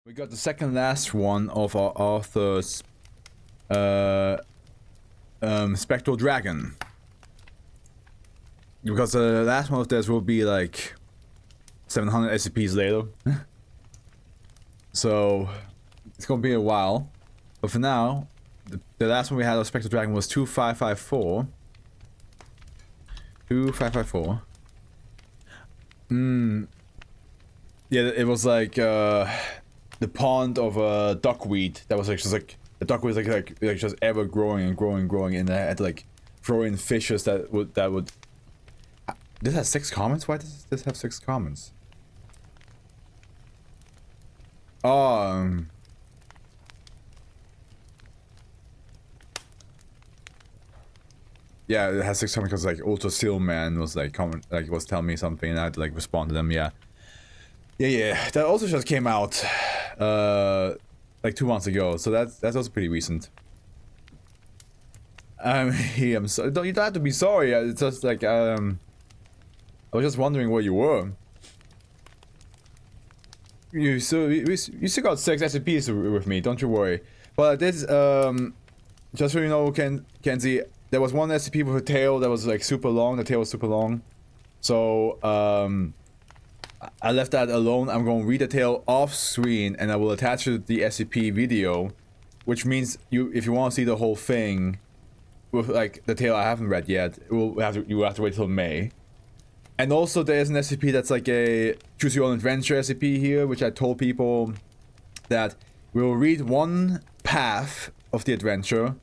We got the second last one of our author's Spectral Dragon. Because the last one of this will be like 700 SCPs later. So it's gonna be a while. But for now, the last one we had of Spectral Dragon was 2554. 2554. Yeah, it was like the pond of duckweed that was like just like the duckweed was like just ever growing and growing, and I had to like throw in fishes that would This has 6 comments? Why does this have 6 comments? Oh, yeah, it has 6 comments because like Ultra Steel Man was like was telling me something and I had to like respond to them. Yeah, that also just came out like 2 months ago, so that's also pretty recent. I'm so you don't have to be sorry. It's just like I was just wondering where you were. You still got 6 SCPs with me, don't you worry. But this just so you know, Kenzie, there was one SCP with a tail that was like super long. The tail was super long, so I left that alone. I'm going to read the tale off screen and I will attach it to the SCP video, which means if you want to see the whole thing with like the tale I haven't read yet, you will have to wait till May. And also there's an SCP that's like a choose your own adventure SCP here, which I told people that we'll read one path of the adventure,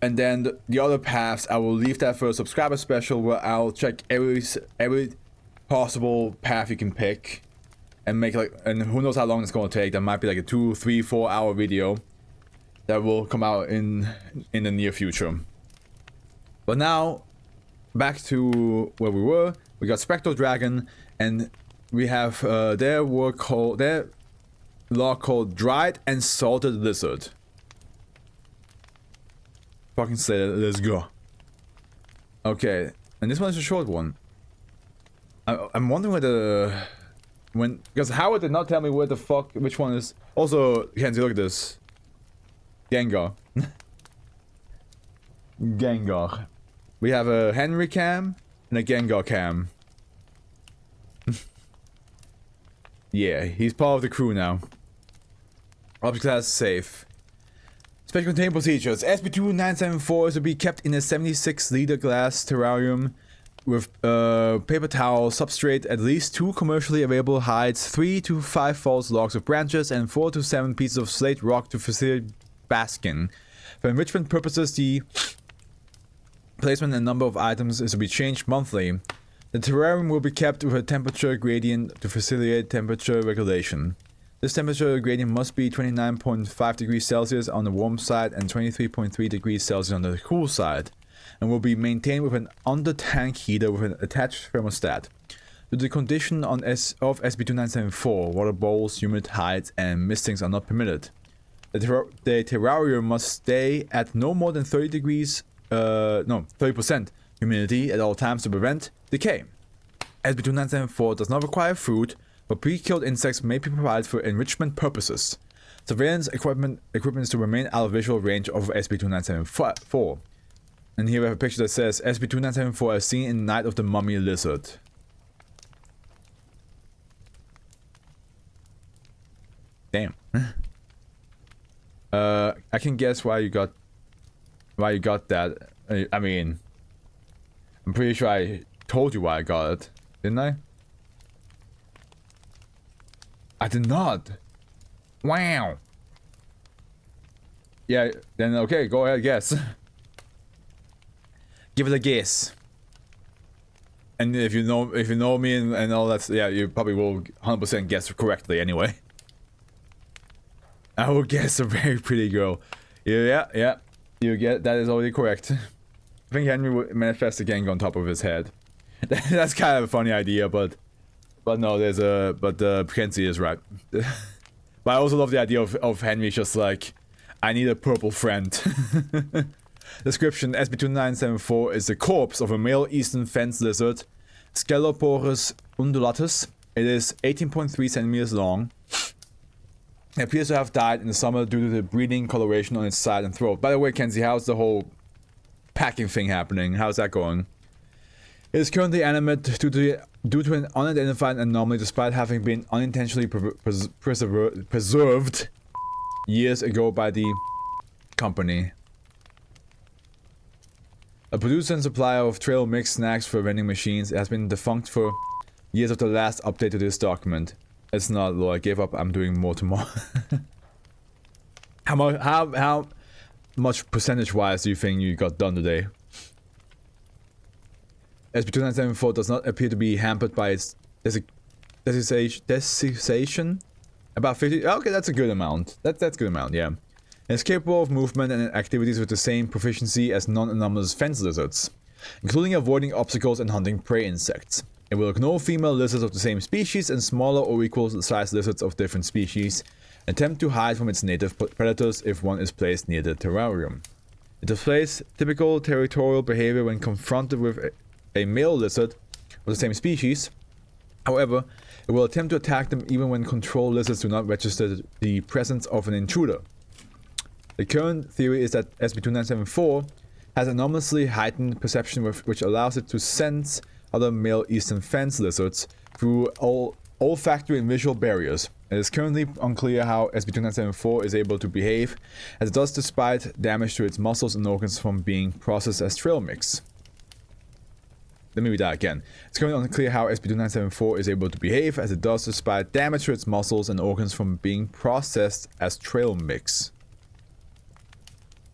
and then the other paths I will leave that for a subscriber special where I'll check every possible path you can pick and make like, and who knows how long it's gonna take. That might be like a 2, 3, 4 hour video that will come out in the near future. But now back to where we were. We got Spectral Dragon, and we have their log called Dried and Salted Lizard. Fucking say it, let's go. Okay, and this one is a short one. I'm wondering because Howard did not tell me where the fuck which one is. Also, Kenzie, look at this. Gengar. Gengar. We have a Henry cam and a Gengar cam. Yeah, he's part of the crew now. Object class safe. Special containment procedures. SCP-2974 is to be kept in a 76-liter glass terrarium with paper towel substrate, at least 2 commercially available hides, 3 to 5 false logs of branches, and 4 to 7 pieces of slate rock to facilitate basking. For enrichment purposes, the placement and number of items is to be changed monthly. The terrarium will be kept with a temperature gradient to facilitate temperature regulation. This temperature gradient must be 29.5 degrees Celsius on the warm side and 23.3 degrees Celsius on the cool side, and will be maintained with an under-tank heater with an attached thermostat. Due to the condition of SCP-2974, water bowls, humid hides, and mistings are not permitted. The terrarium must stay at no more than 30% humidity at all times to prevent decay. SCP-2974 does not require food, but pre-killed insects may be provided for enrichment purposes. Surveillance equipment is to remain out of visual range of SCP-2974. And here we have a picture that says SCP-2974 as seen in Night of the Mummy Lizard. Damn. I can guess why you got that. I mean, I'm pretty sure I told you why I got it, didn't I? I did not. Wow. Yeah, then okay, go ahead, guess. Give it a guess. And if you know me and all that, yeah, you probably will 100% guess correctly anyway. I will guess a very pretty girl. Yeah. You get that is already correct. I think Henry would manifest a gang on top of his head. That's kind of a funny idea, but no, Kenzie is right. But I also love the idea of Henry just like, I need a purple friend. Description: SCP-2974 is the corpse of a male eastern fence lizard, Sceloporus undulatus. It is 18.3 centimeters long. It appears to have died in the summer due to the bleeding coloration on its side and throat. By the way, Kenzie, how's the whole packing thing happening? How's that going? It is currently animate due to an unidentified anomaly despite having been unintentionally preserved years ago by the company. A producer and supplier of trail mix snacks for vending machines, it has been defunct for years of the last update to this document. It's not, Lord, I gave up, I'm doing more tomorrow. How much percentage-wise do you think you got done today? SCP-2974 does not appear to be hampered by its desiccation. About 50. Okay, that's a good amount. That's a good amount, yeah. It's capable of movement and activities with the same proficiency as non-anomalous fence lizards, including avoiding obstacles and hunting prey insects. It will ignore female lizards of the same species and smaller or equal-sized lizards of different species, attempt to hide from its native predators if one is placed near the terrarium. It displays typical territorial behavior when confronted with a male lizard of the same species. However, it will attempt to attack them even when control lizards do not register the presence of an intruder. The current theory is that SCP-2974 has anomalously heightened perception which allows it to sense other male eastern fence lizards through olfactory and visual barriers. It is currently unclear how SCP-2974 is able to behave, as it does despite damage to its muscles and organs from being processed as trail mix. Let me read that again. It's currently unclear how SCP-2974 is able to behave, as it does despite damage to its muscles and organs from being processed as trail mix.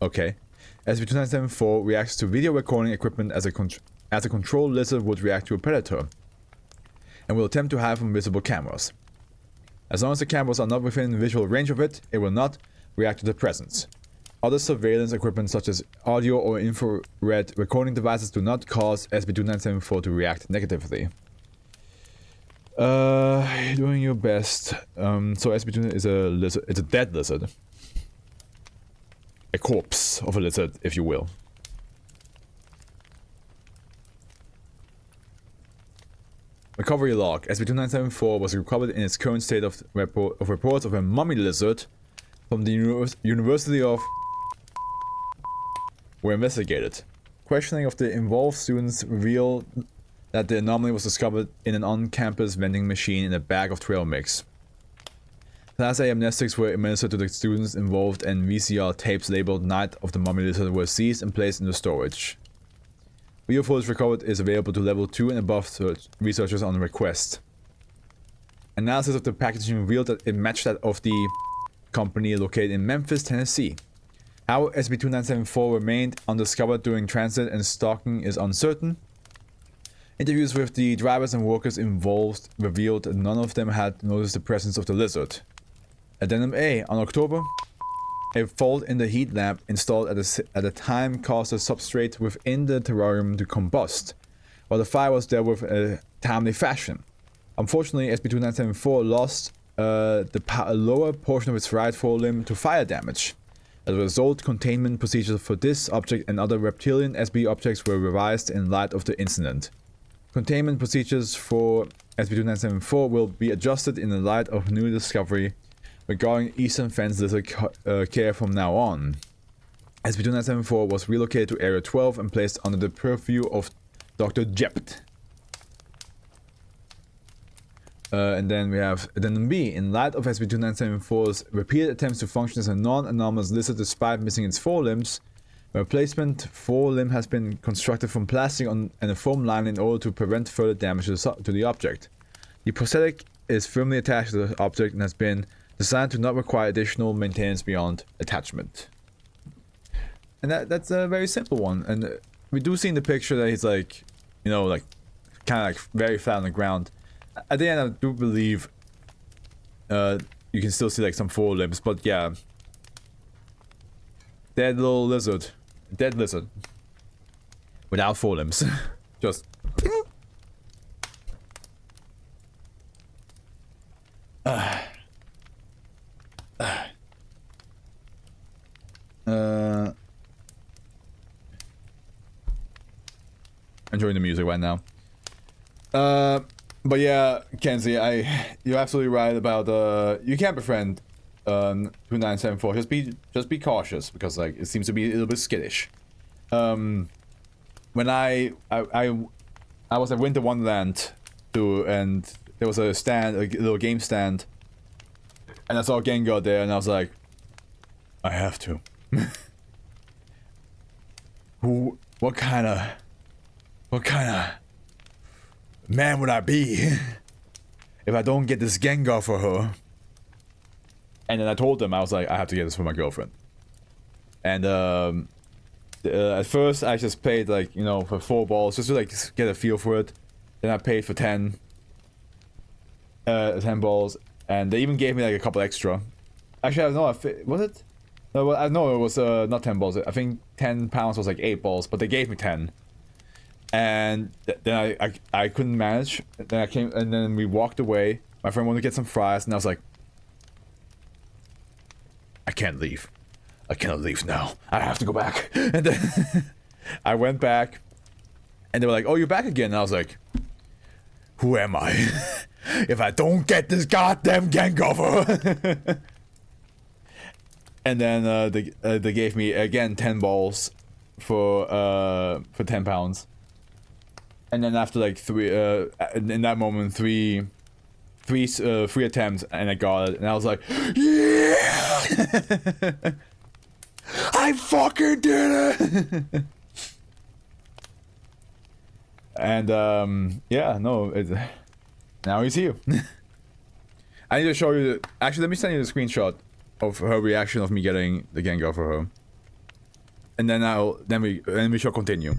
Okay. SCP-2974 reacts to video recording equipment as a control lizard would react to a predator, and will attempt to hide from visible cameras. As long as the cameras are not within visual range of it, it will not react to the presence. Other surveillance equipment such as audio or infrared recording devices do not cause SCP-2974 to react negatively. You're doing your best. So SCP-2974 is a lizard. It's a dead lizard. A corpse of a lizard, if you will. Recovery log. SCP-2974 was recovered in its current state of reports of a mummy lizard from the University of were investigated. Questioning of the involved students revealed that the anomaly was discovered in an on-campus vending machine in a bag of trail mix. Class A amnestics were administered to the students involved and VCR tapes labeled Night of the Mummy Lizard were seized and placed into storage. Video footage recovered is available to level 2 and above researchers on request. Analysis of the packaging revealed that it matched that of the company located in Memphis, Tennessee. How SCP-2974 remained undiscovered during transit and stocking is uncertain. Interviews with the drivers and workers involved revealed that none of them had noticed the presence of the lizard. Addendum A. On October, a fault in the heat lamp installed at the time caused the substrate within the terrarium to combust, while the fire was dealt with in a timely fashion. Unfortunately, SCP-2974 lost the lower portion of its right forelimb to fire damage. As a result, containment procedures for this object and other reptilian SB objects were revised in light of the incident. Containment procedures for SCP-2974 will be adjusted in the light of new discovery regarding Eastern Fence Lizard care from now on. SCP-2974 was relocated to Area 12 and placed under the purview of Dr. Jept. And then we have Addendum B. In light of SCP-2974's repeated attempts to function as a non-anomalous lizard despite missing its forelimbs, a replacement forelimb has been constructed from plastic and a foam line in order to prevent further damage to the object. The prosthetic is firmly attached to the object and has been designed to not require additional maintenance beyond attachment. And that's a very simple one. And we do see in the picture that he's like, you know, like kind of like very flat on the ground. At the end, I do believe you can still see like some forelimbs, but yeah. Dead little lizard. Dead lizard. Without forelimbs. Just. Enjoying the music right now. But yeah, Kenzie, you're absolutely right about you can't befriend 2974. Just be cautious because like it seems to be a little bit skittish. When I was at Winter Wonderland too, and there was a stand, a little game stand, and I saw Gengar there, and I was like, I have to. What kind of man would I be if I don't get this Gengar for her? And then I told them, I was like, I have to get this for my girlfriend. And at first I just paid like, you know, for 4 balls just to like get a feel for it. Then I paid for 10 balls, and they even gave me like a couple extra. Actually, I don't know, was it? No, well, I know it was not 10 balls. I think 10 pounds was like 8 balls, but they gave me 10. And then I couldn't manage. Then I came, and then we walked away. My friend wanted to get some fries, and I was like, I can't leave. I cannot leave now. I have to go back. And then I went back, and they were like, oh, you're back again. And I was like, who am I? If I don't get this goddamn Gengar for her. And then they gave me again 10 balls for 10 pounds. And then after like in that moment, three attempts, and I got it, and I was like, yeah, I fucking did it. And yeah, no, now he's here. I need to show you. Actually, let me send you the screenshot of her reaction of me getting the Gengar for her, and then we shall continue.